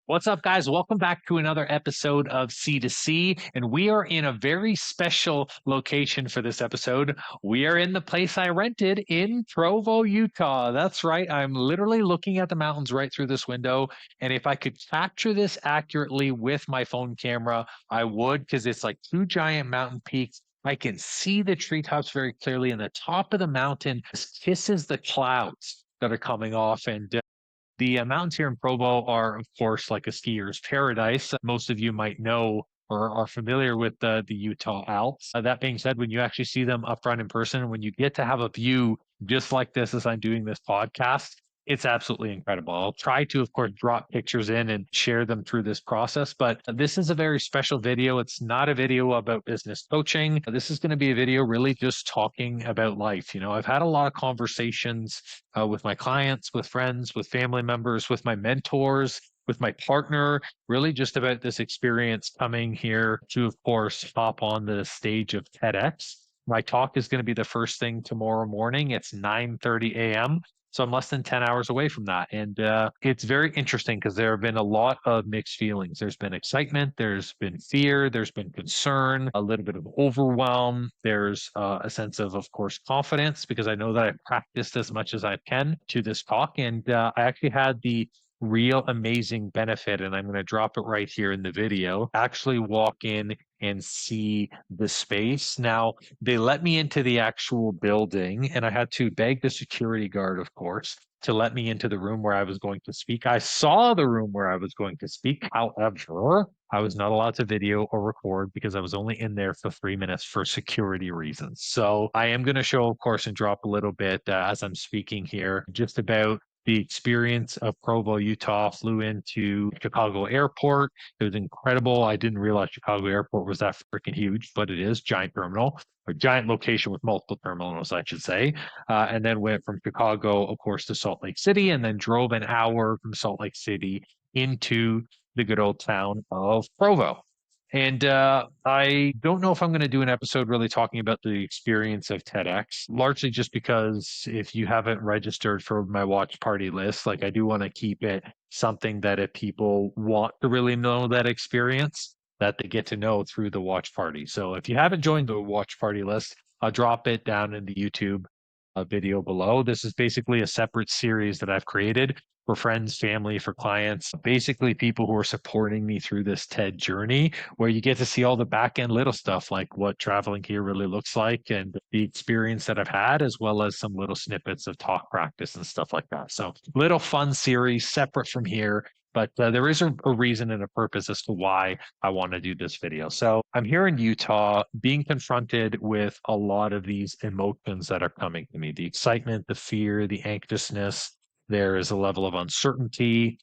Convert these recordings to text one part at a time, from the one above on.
What's up, guys? Welcome back to another episode of C2C. And we are in a very special location for this episode. We are in the place I rented in Provo, Utah. That's right. I'm literally looking at the mountains right through this window. And if I could capture this accurately with my phone camera, I would, because it's like two giant mountain peaks. I can see the treetops very clearly, and the top of the mountain kisses the clouds that are coming off. And the mountains here in Provo are, of course, like a skier's paradise. Most of you might know or are familiar with the Utah Alps. That being said, when you actually see them up front in person, when you get to have a view just like this as I'm doing this podcast, it's absolutely incredible. I'll try to, of course, drop pictures in and share them through this process, but this is a very special video. It's not a video about business coaching. This is going to be a video really just talking about life. I've had a lot of conversations with my clients, with friends, with family members, with my mentors, with my partner, really just about this experience coming here to, of course, hop on the stage of TEDx. My talk is going to be the first thing tomorrow morning. It's 9:30 a.m. So I'm less than 10 hours away from that. And it's very interesting because there have been a lot of mixed feelings. There's been excitement, there's been fear, there's been concern, a little bit of overwhelm. There's a sense of course, confidence because I know that I've practiced as much as I can to this talk. And I actually had the real amazing benefit, and I'm going to drop it right here in the video, actually walk in and see the space. Now, they let me into the actual building, and I had to beg the security guard, of course, to let me into the room where I was going to speak. I saw the room where I was going to speak. However, I was not allowed to video or record because I was only in there for 3 minutes for security reasons. So I am going to show, of course, and drop a little bit as I'm speaking here, just about the experience of Provo, Utah. Flew into Chicago Airport. It was incredible. I didn't realize Chicago Airport was that freaking huge, but it is. Giant terminal, a giant location with multiple terminals, I should say. And then went from Chicago, of course, to Salt Lake City, and then drove an hour from Salt Lake City into the good old town of Provo. And I don't know if I'm going to do an episode really talking about the experience of TEDx, largely just because if you haven't registered for my watch party list, like I do want to keep it something that if people want to really know that experience, that they get to know through the watch party. So if you haven't joined the watch party list, I'll drop it down in the YouTube video below. This is basically a separate series that I've created for friends, family, for clients, basically people who are supporting me through this TED journey, where you get to see all the back end little stuff like what traveling here really looks like and the experience that I've had, as well as some little snippets of talk practice and stuff like that. So, little fun series separate from here. But there is a reason and a purpose as to why I want to do this video. So I'm here in Utah being confronted with a lot of these emotions that are coming to me, the excitement, the fear, the anxiousness. There is a level of uncertainty.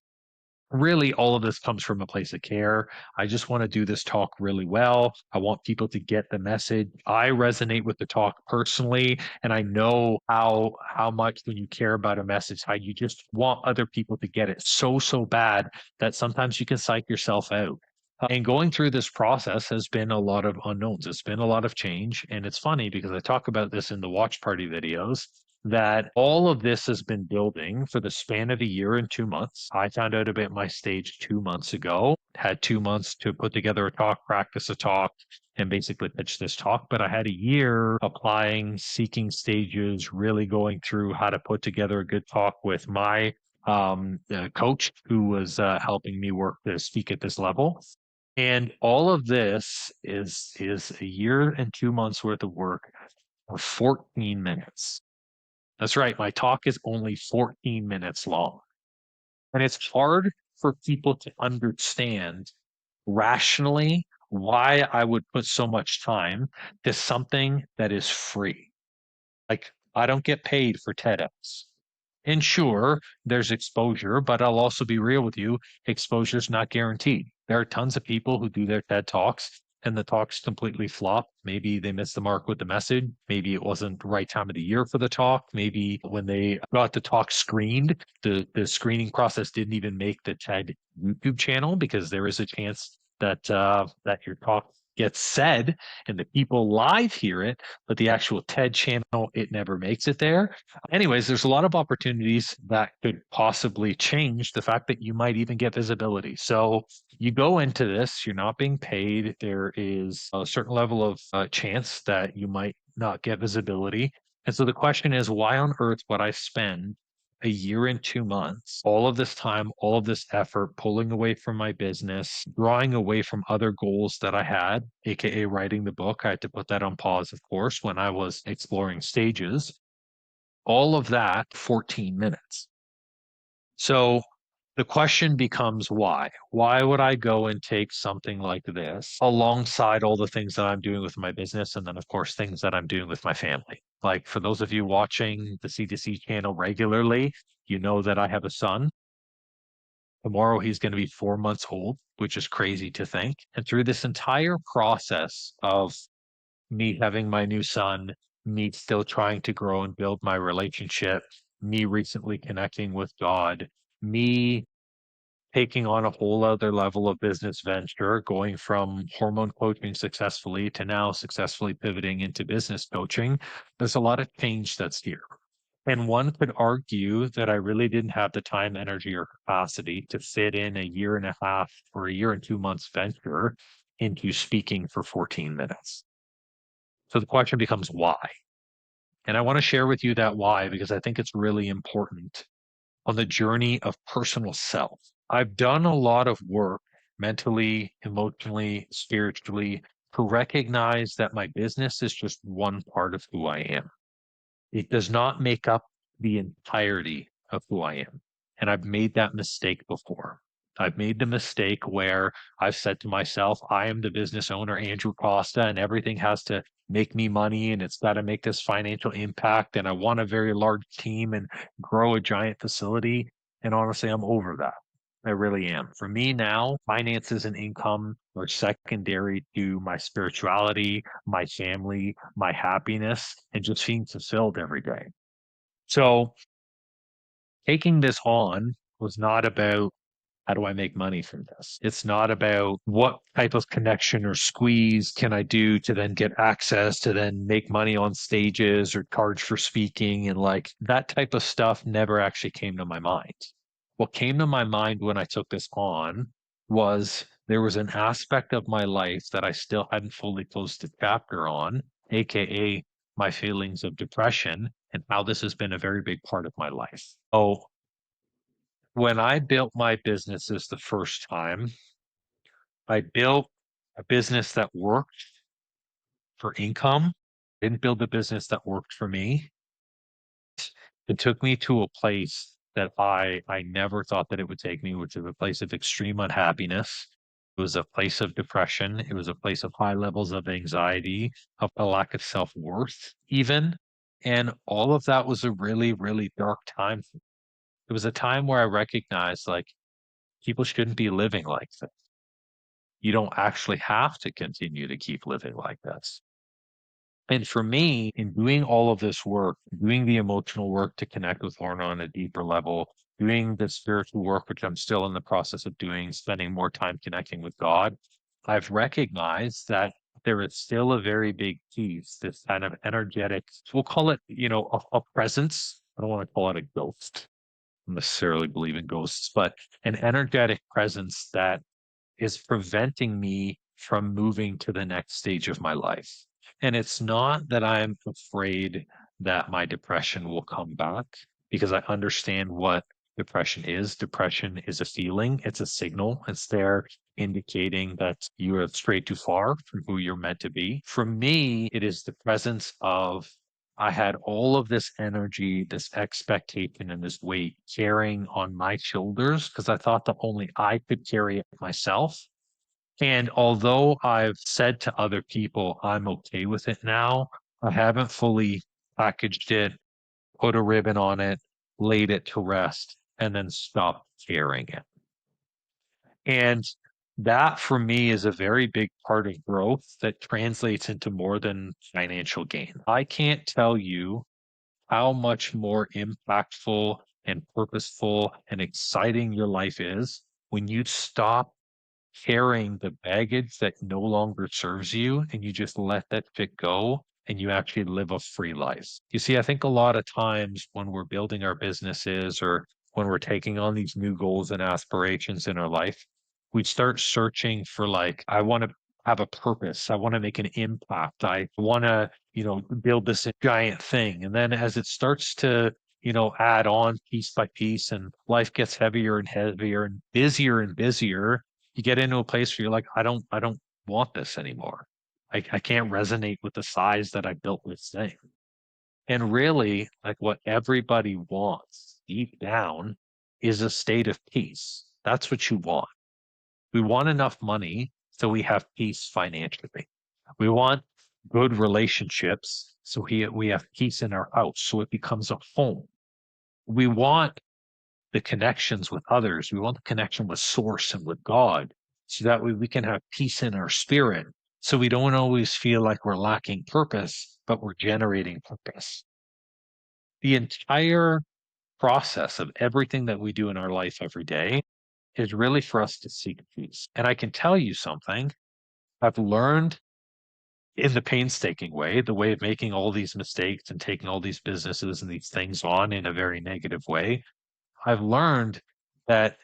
Really, all of this comes from a place of care. I just want to do this talk really well. I want people to get the message. I resonate with the talk personally, and I know how much when you care about a message, how you just want other people to get it so bad that sometimes you can psych yourself out. And going through this process has been a lot of unknowns. It's been a lot of change. And it's funny because I talk about this in the watch party videos that all of this has been building for the span of a year and 2 months. I found out about my stage 2 months ago, had 2 months to put together a talk, practice a talk, and basically pitch this talk. But I had a year applying, seeking stages, really going through how to put together a good talk with my coach who was helping me work to speak at this level. And all of this is a year and 2 months worth of work for 14 minutes. That's right. My talk is only 14 minutes long. And it's hard for people to understand rationally why I would put so much time to something that is free. Like, I don't get paid for TEDx. And sure, there's exposure, but I'll also be real with you. Exposure is not guaranteed. There are tons of people who do their TED Talks and the talks completely flop. Maybe they missed the mark with the message. Maybe it wasn't the right time of the year for the talk. Maybe when they got the talk screened, the screening process didn't even make the TED YouTube channel because there is a chance that that your talk gets said and the people live hear it, but the actual TED channel, it never makes it there. Anyways, there's a lot of opportunities that could possibly change the fact that you might even get visibility. So you go into this, you're not being paid. There is a certain level of chance that you might not get visibility. And so the question is, why on earth would I spend a year and 2 months, all of this time, all of this effort, pulling away from my business, drawing away from other goals that I had, AKA writing the book? I had to put that on pause, of course, when I was exploring stages. All of that, 14 minutes. So the question becomes why? Why would I go and take something like this alongside all the things that I'm doing with my business? And then, of course, things that I'm doing with my family. Like for those of you watching the C2C channel regularly, you know that I have a son. Tomorrow he's going to be 4 months old, which is crazy to think. And through this entire process of me having my new son, me still trying to grow and build my relationship, me recently connecting with God, me taking on a whole other level of business venture, going from hormone coaching successfully to now successfully pivoting into business coaching. There's a lot of change that's here. And one could argue that I really didn't have the time, energy, or capacity to fit in a year and a half or a year and 2 months venture into speaking for 14 minutes. So the question becomes why? And I want to share with you that why because I think it's really important on the journey of personal self. I've done a lot of work mentally, emotionally, spiritually to recognize that my business is just one part of who I am. It does not make up the entirety of who I am. And I've made that mistake before. I've made the mistake where I've said to myself, I am the business owner, Andrew Costa, and everything has to make me money and it's got to make this financial impact. And I want a very large team and grow a giant facility. And honestly, I'm over that. I really am. For me now, finances and income are secondary to my spirituality, my family, my happiness, and just being fulfilled every day. So taking this on was not about how do I make money from this? It's not about what type of connection or squeeze can I do to then get access to then make money on stages or charge for speaking. And like that type of stuff never actually came to my mind. What came to my mind when I took this on was there was an aspect of my life that I still hadn't fully closed the chapter on, AKA my feelings of depression and how this has been a very big part of my life. So when I built my businesses the first time, I built a business that worked for income, didn't build a business that worked for me. It took me to a place that I never thought that it would take me, which is a place of extreme unhappiness. It was a place of depression. It was a place of high levels of anxiety, of a lack of self-worth, even. And all of that was a really, really dark time. It was a time where I recognized like people shouldn't be living like this. You don't actually have to continue to keep living like this. And for me, in doing all of this work, doing the emotional work to connect with Lorna on a deeper level, doing the spiritual work, which I'm still in the process of doing, spending more time connecting with God, I've recognized that there is still a very big piece, this kind of energetic, we'll call it, a presence. I don't want to call it a ghost. I don't necessarily believe in ghosts, but an energetic presence that is preventing me from moving to the next stage of my life. And it's not that I'm afraid that my depression will come back because I understand what depression is. Depression is a feeling, it's a signal. It's there indicating that you have strayed too far from who you're meant to be. For me, it is the presence of I had all of this energy, this expectation, and this weight carrying on my shoulders because I thought that only I could carry it myself. And although I've said to other people I'm okay with it now, I haven't fully packaged it, put a ribbon on it, laid it to rest, and then stopped carrying it. And that for me is a very big part of growth that translates into more than financial gain. I can't tell you how much more impactful and purposeful and exciting your life is when you stop carrying the baggage that no longer serves you, and you just let that shit go and you actually live a free life. You see, I think a lot of times when we're building our businesses or when we're taking on these new goals and aspirations in our life, we start searching for like, I want to have a purpose. I want to make an impact. I want to, build this giant thing. And then as it starts to, add on piece by piece and life gets heavier and heavier and busier, you get into a place where you're like, I don't want this anymore. I can't resonate with the size that I built this thing. And really, like what everybody wants deep down is a state of peace. That's what you want. We want enough money so we have peace financially. We want good relationships so we have peace in our house so it becomes a home. We want the connections with others. We want the connection with source and with God so that way we can have peace in our spirit. So we don't always feel like we're lacking purpose, but we're generating purpose. The entire process of everything that we do in our life every day is really for us to seek peace. And I can tell you something I've learned in the painstaking way, the way of making all these mistakes and taking all these businesses and these things on in a very negative way. I've learned that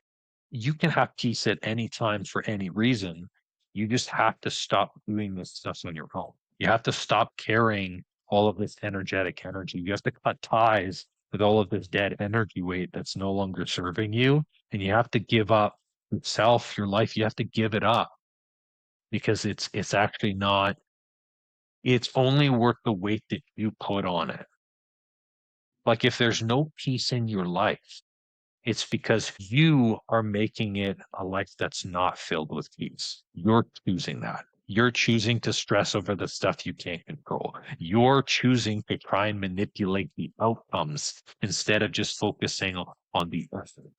you can have peace at any time for any reason. You just have to stop doing this stuff on your own. You have to stop carrying all of this energetic energy. You have to cut ties with all of this dead energy weight that's no longer serving you. And you have to give up yourself, your life. You have to give it up because it's actually not, it's only worth the weight that you put on it. Like if there's no peace in your life, it's because you are making it a life that's not filled with peace. You're choosing that. You're choosing to stress over the stuff you can't control. You're choosing to try and manipulate the outcomes instead of just focusing on the effort.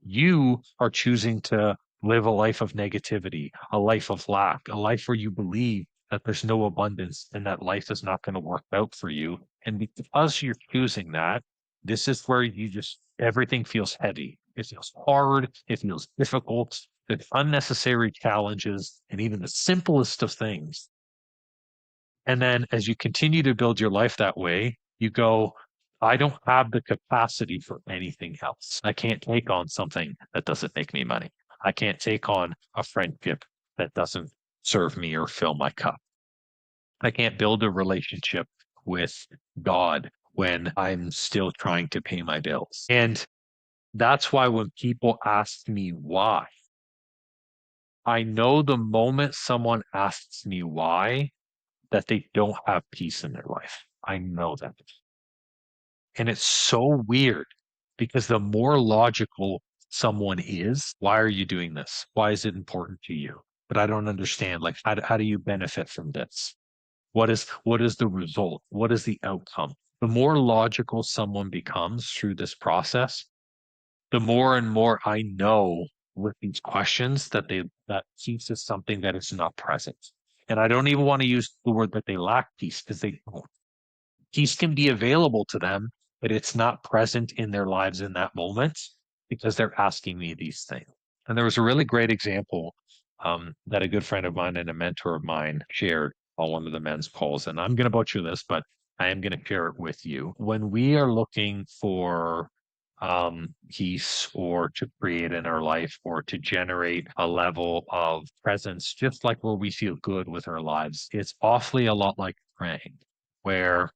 You are choosing to live a life of negativity, a life of lack, a life where you believe that there's no abundance and that life is not going to work out for you. And because you're choosing that, this is where you just, everything feels heavy. It feels hard. It feels difficult. There's unnecessary challenges and even the simplest of things. And then as you continue to build your life that way, you go, I don't have the capacity for anything else. I can't take on something that doesn't make me money. I can't take on a friendship that doesn't serve me or fill my cup. I can't build a relationship with God when I'm still trying to pay my bills. And that's why when people ask me why, I know the moment someone asks me why, that they don't have peace in their life. I know that. And it's so weird because the more logical someone is, why are you doing this? Why is it important to you? But I don't understand. Like, how do you benefit from this? What is the result? What is the outcome? The more logical someone becomes through this process, the more and more I know with these questions that peace is something that is not present. And I don't even want to use the word that they lack peace because they don't. Peace can be available to them, but it's not present in their lives in that moment because they're asking me these things. And there was a really great example that a good friend of mine and a mentor of mine shared on one of the men's calls. And I'm going to butcher this, but I am going to share it with you. When we are looking for peace or to create in our life or to generate a level of presence, just like where we feel good with our lives, it's awfully a lot like praying, where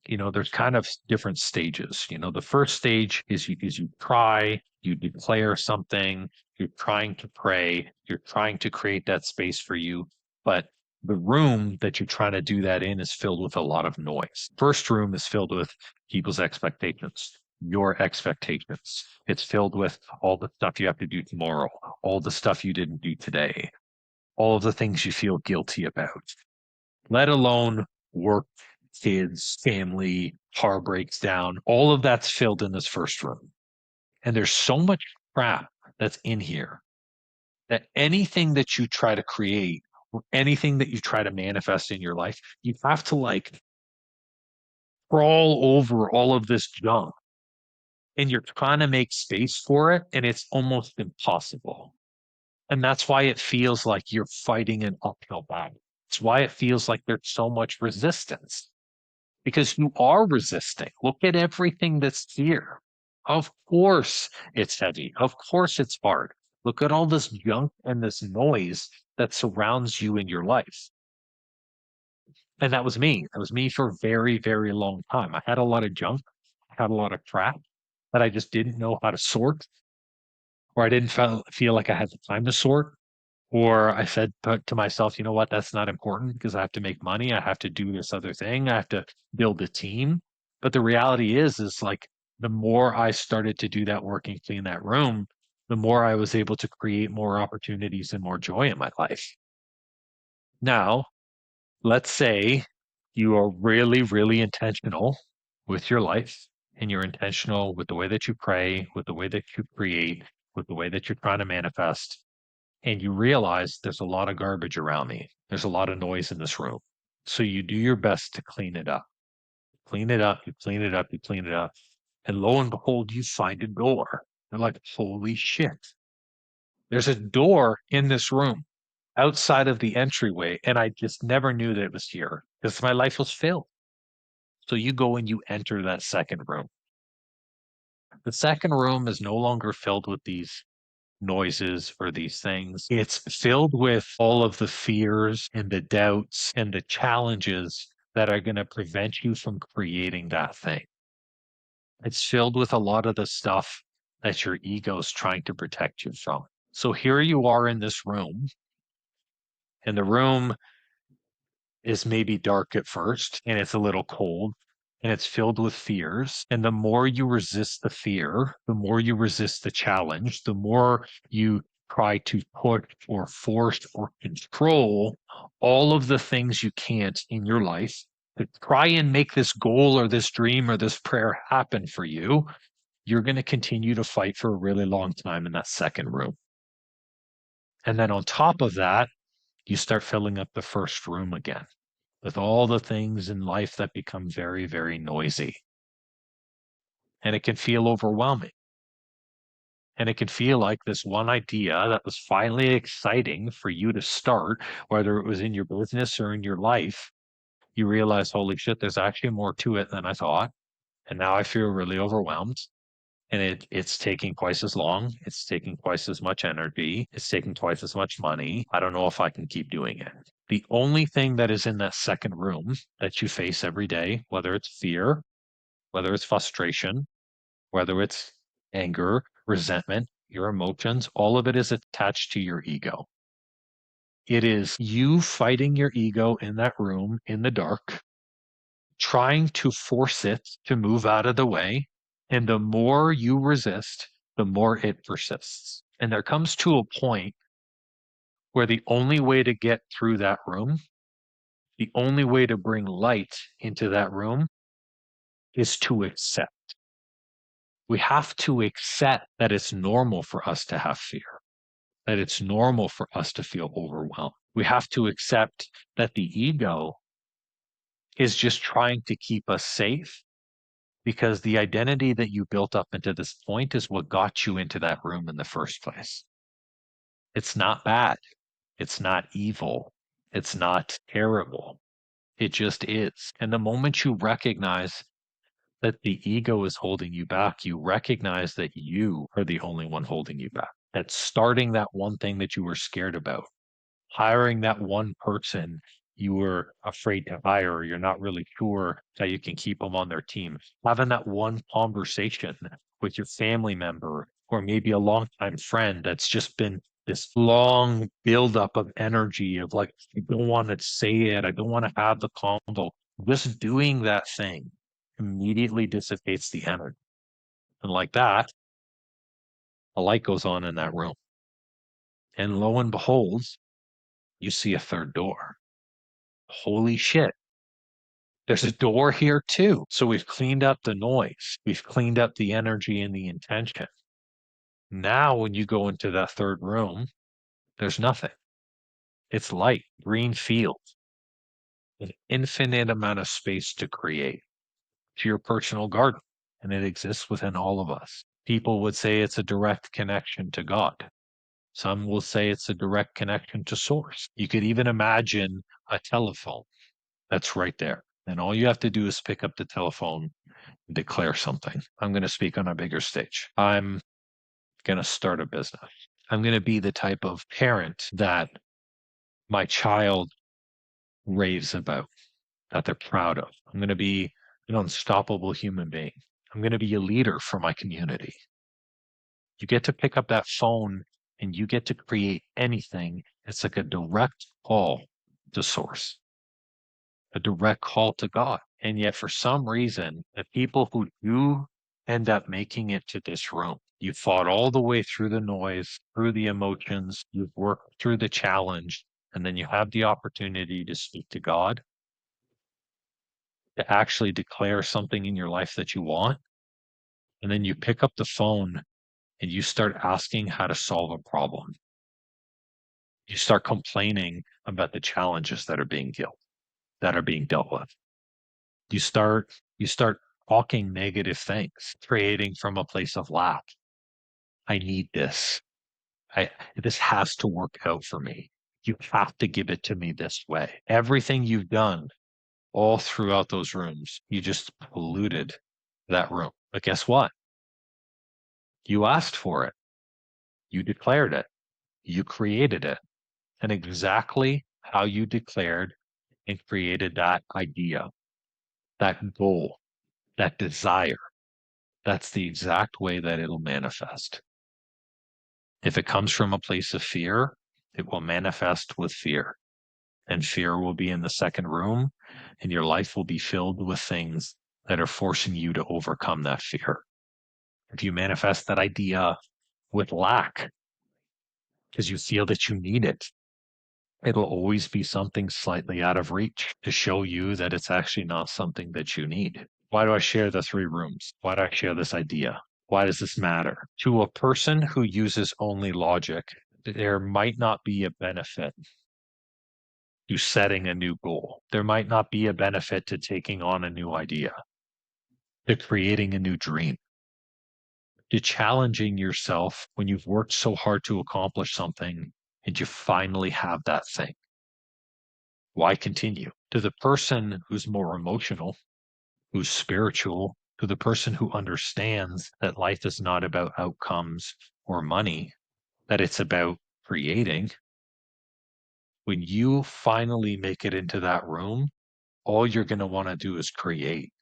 there's kind of different stages. The first stage is you try, you declare something, you're trying to pray, you're trying to create that space for you, but the room that you're trying to do that in is filled with a lot of noise. First room is filled with people's expectations, your expectations. It's filled with all the stuff you have to do tomorrow, all the stuff you didn't do today, all of the things you feel guilty about, let alone work, kids, family, car breaks down. All of that's filled in this first room. And there's so much crap that's in here that anything that you try to create or anything that you try to manifest in your life, you have to like crawl over all of this junk and you're trying to make space for it. And it's almost impossible. And that's why it feels like you're fighting an uphill battle. It's why it feels like there's so much resistance because you are resisting. Look at everything that's here. Of course it's heavy. Of course it's hard. Look at all this junk and this noise that surrounds you in your life. And that was me. That was me for a very, very long time. I had a lot of junk, I had a lot of crap that I just didn't know how to sort, or I didn't feel like I had the time to sort. Or I said to myself, you know what, that's not important because I have to make money. I have to do this other thing. I have to build a team. But the reality is like the more I started to do that work and clean that room, the more I was able to create more opportunities and more joy in my life. Now, let's say you are really, really intentional with your life and you're intentional with the way that you pray, with the way that you create, with the way that you're trying to manifest and you realize there's a lot of garbage around me. There's a lot of noise in this room. So you do your best to clean it up. Clean it up, you clean it up, you clean it up. And lo and behold, you find a door. They're like, holy shit. There's a door in this room outside of the entryway. And I just never knew that it was here because my life was filled. So you go and you enter that second room. The second room is no longer filled with these noises or these things. It's filled with all of the fears and the doubts and the challenges that are going to prevent you from creating that thing. It's filled with a lot of the stuff that your ego is trying to protect you from. So here you are in this room, and the room is maybe dark at first and it's a little cold and it's filled with fears. And the more you resist the fear, the more you resist the challenge, the more you try to put or force or control all of the things you can't in your life to try and make this goal or this dream or this prayer happen for you, you're going to continue to fight for a really long time in that second room. And then on top of that, you start filling up the first room again with all the things in life that become very, very noisy. And it can feel overwhelming. And it can feel like this one idea that was finally exciting for you to start, whether it was in your business or in your life, you realize, holy shit, there's actually more to it than I thought. And now I feel really overwhelmed. And it's taking twice as long. It's taking twice as much energy. It's taking twice as much money. I don't know if I can keep doing it. The only thing that is in that second room that you face every day, whether it's fear, whether it's frustration, whether it's anger, resentment, your emotions, all of it is attached to your ego. It is you fighting your ego in that room in the dark, trying to force it to move out of the way. And the more you resist, the more it persists. And there comes to a point where the only way to get through that room, the only way to bring light into that room is to accept. We have to accept that it's normal for us to have fear, that it's normal for us to feel overwhelmed. We have to accept that the ego is just trying to keep us safe because the identity that you built up into this point is what got you into that room in the first place. It's not bad. It's not evil. It's not terrible. It just is. And the moment you recognize that the ego is holding you back, you recognize that you are the only one holding you back. That starting that one thing that you were scared about, hiring that one person you were afraid to hire, you're not really sure that you can keep them on their team, having that one conversation with your family member or maybe a longtime friend that's just been this long buildup of energy of like, I don't want to say it, I don't want to have the convo. Just doing that thing immediately dissipates the energy. And like that, a light goes on in that room. And lo and behold, you see a third door. Holy shit. There's a door here too. So we've cleaned up the noise. We've cleaned up the energy and the intention. Now, when you go into that third room, there's nothing. It's light, green field, an infinite amount of space to create. To your personal garden. And it exists within all of us. People would say it's a direct connection to God. Some will say it's a direct connection to source. You could even imagine a telephone that's right there. And all you have to do is pick up the telephone and declare something. I'm going to speak on a bigger stage. I'm going to start a business. I'm going to be the type of parent that my child raves about, that they're proud of. I'm going to be an unstoppable human being. I'm going to be a leader for my community. You get to pick up that phone and you get to create anything. It's like a direct call to source, a direct call to God. And yet, for some reason, the people who do end up making it to this room, you fought all the way through the noise, through the emotions, you've worked through the challenge, and then you have the opportunity to speak to God, to actually declare something in your life that you want. And then you pick up the phone and you start asking how to solve a problem. You start complaining about the challenges that are being dealt with. You start talking negative things, creating from a place of lack. I need this. This has to work out for me. You have to give it to me this way. Everything you've done all throughout those rooms, you just polluted that room. But guess what? You asked for it. You declared it. You created it. And exactly how you declared and created that idea, that goal, that desire, that's the exact way that it'll manifest. If it comes from a place of fear, it will manifest with fear. And fear will be in the second room, and your life will be filled with things that are forcing you to overcome that fear. If you manifest that idea with lack because you feel that you need it, it'll always be something slightly out of reach to show you that it's actually not something that you need. Why do I share the three rooms? Why do I share this idea? Why does this matter? To a person who uses only logic, there might not be a benefit to setting a new goal. There might not be a benefit to taking on a new idea, to creating a new dream, to challenging yourself when you've worked so hard to accomplish something and you finally have that thing. Why continue? To the person who's more emotional, who's spiritual, to the person who understands that life is not about outcomes or money, that it's about creating. When you finally make it into that room, all you're going to want to do is create.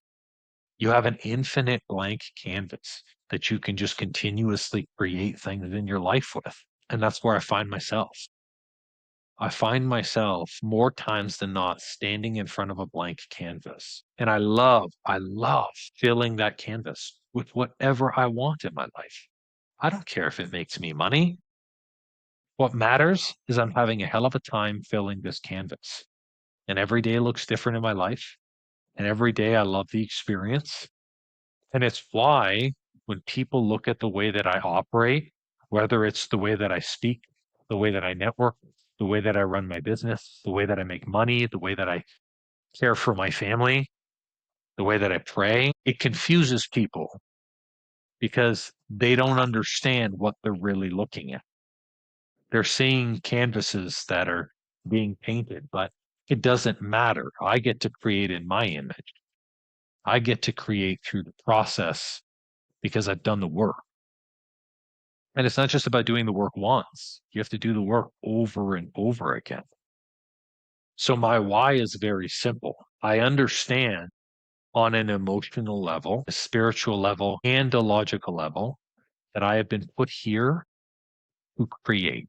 You have an infinite blank canvas that you can just continuously create things in your life with. And that's where I find myself. I find myself more times than not standing in front of a blank canvas. And I love filling that canvas with whatever I want in my life. I don't care if it makes me money. What matters is I'm having a hell of a time filling this canvas. And every day looks different in my life. And every day I love the experience. And it's why when people look at the way that I operate, whether it's the way that I speak, the way that I network, the way that I run my business, the way that I make money, the way that I care for my family, the way that I pray, it confuses people because they don't understand what they're really looking at. They're seeing canvases that are being painted, but it doesn't matter. I get to create in my image. I get to create through the process because I've done the work. And it's not just about doing the work once. You have to do the work over and over again. So my why is very simple. I understand on an emotional level, a spiritual level, and a logical level that I have been put here to create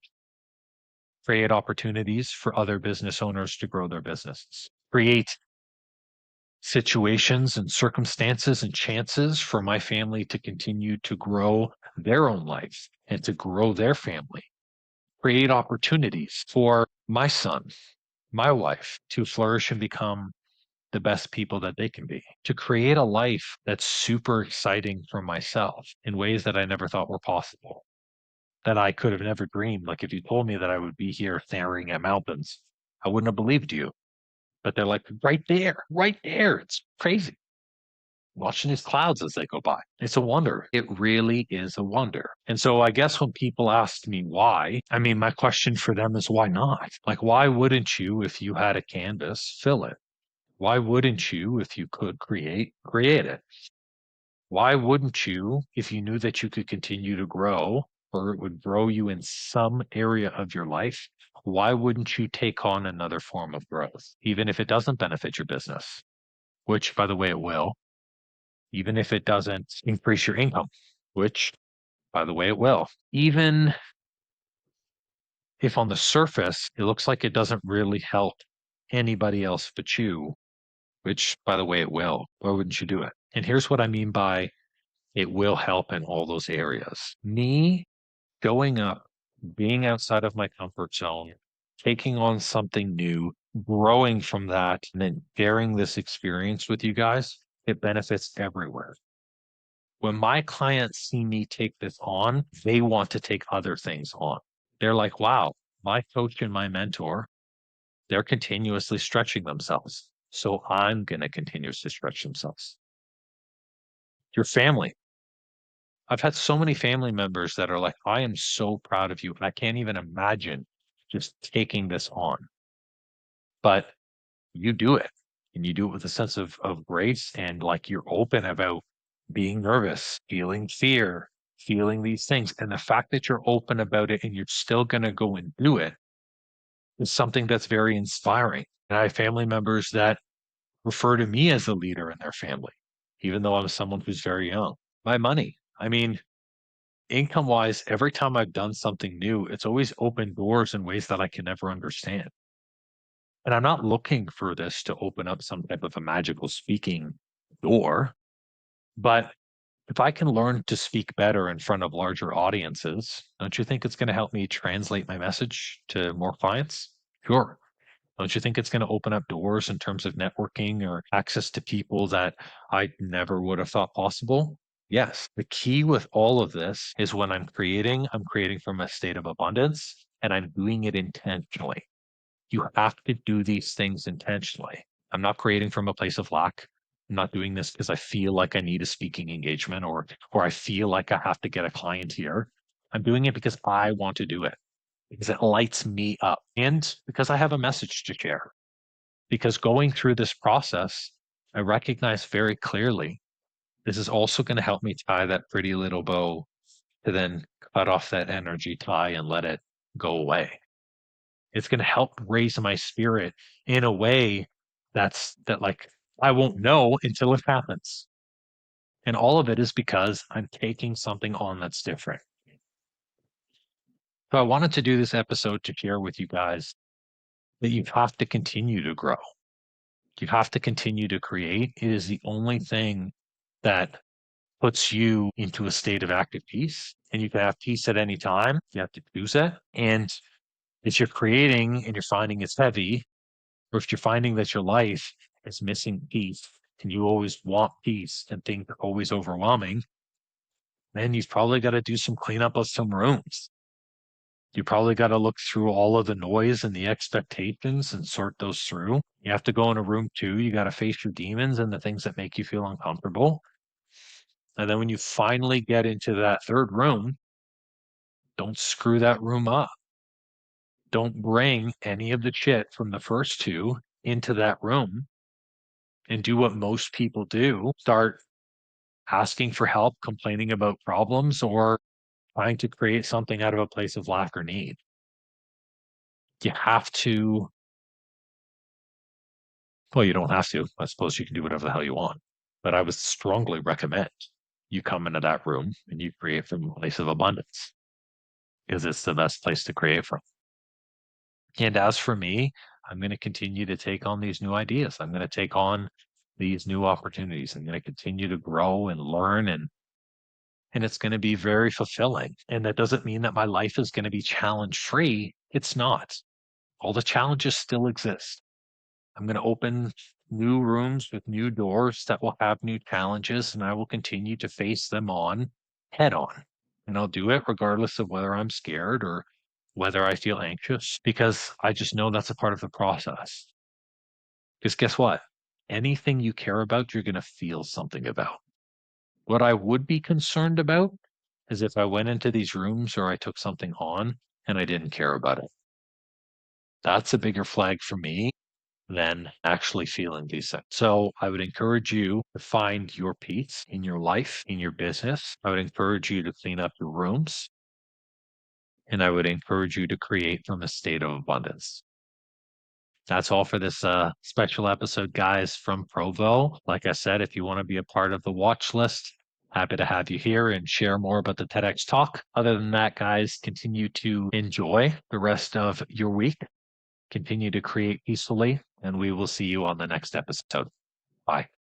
opportunities for other business owners to grow their businesses, create situations and circumstances and chances for my family to continue to grow their own life and to grow their family, create opportunities for my son, my wife to flourish and become the best people that they can be, to create a life that's super exciting for myself in ways that I never thought were possible, that I could have never dreamed. Like if you told me that I would be here staring at mountains, I wouldn't have believed you. But they're like right there, right there. It's crazy. watching these clouds as they go by. It's a wonder. It really is a wonder. And so I guess when people ask me why, I mean, my question for them is why not? Like, why wouldn't you, if you had a canvas, fill it? Why wouldn't you, if you could create it? Why wouldn't you, if you knew that you could continue to grow or it would grow you in some area of your life? Why wouldn't you take on another form of growth, even if it doesn't benefit your business, which, by the way, it will, even if it doesn't increase your income, which, by the way, it will, even if on the surface it looks like it doesn't really help anybody else but you, which, by the way, it will. Why wouldn't you do it? And here's what I mean by it will help in all those areas. Me going up, being outside of my comfort zone, taking on something new, growing from that, and then sharing this experience with you guys, it benefits everywhere. When my clients see me take this on, they want to take other things on. They're like, wow, my coach and my mentor, they're continuously stretching themselves. So I'm going to continuously stretch themselves. Your family. I've had so many family members that are like, I am so proud of you. I can't even imagine just taking this on. But you do it and you do it with a sense of grace and like you're open about being nervous, feeling fear, feeling these things. And the fact that you're open about it and you're still going to go and do it is something that's very inspiring. And I have family members that refer to me as a leader in their family, even though I'm someone who's very young. My money. I mean, income wise, every time I've done something new, it's always opened doors in ways that I can never understand. And I'm not looking for this to open up some type of a magical speaking door, but if I can learn to speak better in front of larger audiences, don't you think it's going to help me translate my message to more clients? Sure. Don't you think it's going to open up doors in terms of networking or access to people that I never would have thought possible? Yes. The key with all of this is when I'm creating from a state of abundance and I'm doing it intentionally. You have to do these things intentionally. I'm not creating from a place of lack. I'm not doing this because I feel like I need a speaking engagement or I feel like I have to get a client here. I'm doing it because I want to do it, because it lights me up and because I have a message to share. Because going through this process, I recognize very clearly this is also going to help me tie that pretty little bow to then cut off that energy tie and let it go away. It's going to help raise my spirit in a way that like I won't know until it happens. And all of it is because I'm taking something on that's different. So I wanted to do this episode to share with you guys that you have to continue to grow. You have to continue to create. It is the only thing that puts you into a state of active peace. And you can have peace at any time. You have to choose it. And if you're creating and you're finding it's heavy, or if you're finding that your life is missing peace and you always want peace and things are always overwhelming, then you've probably got to do some cleanup of some rooms. You probably got to look through all of the noise and the expectations and sort those through. You have to go in a room too. You got to face your demons and the things that make you feel uncomfortable. And then when you finally get into that third room, don't screw that room up. Don't bring any of the shit from the first two into that room and do what most people do. Start asking for help, complaining about problems, or trying to create something out of a place of lack or need. You have to, well, you don't have to. I suppose you can do whatever the hell you want. But I would strongly recommend you come into that room and you create from a place of abundance because it's the best place to create from. And as for me, I'm going to continue to take on these new ideas. I'm going to take on these new opportunities. I'm going to continue to grow and learn and it's going to be very fulfilling. And that doesn't mean that my life is going to be challenge free. It's not. All the challenges still exist. I'm going to open new rooms with new doors that will have new challenges, and I will continue to face them on head on. And I'll do it regardless of whether I'm scared or whether I feel anxious, because I just know that's a part of the process. Because guess what? Anything you care about, you're going to feel something about. What I would be concerned about is if I went into these rooms or I took something on and I didn't care about it. That's a bigger flag for me than actually feeling decent. So I would encourage you to find your peace in your life, in your business. I would encourage you to clean up your rooms, and I would encourage you to create from a state of abundance. That's all for this special episode, guys, from Provo. Like I said, if you want to be a part of the watch list, happy to have you here and share more about the TEDx talk. Other than that, guys, continue to enjoy the rest of your week. Continue to create peacefully, and we will see you on the next episode. Bye.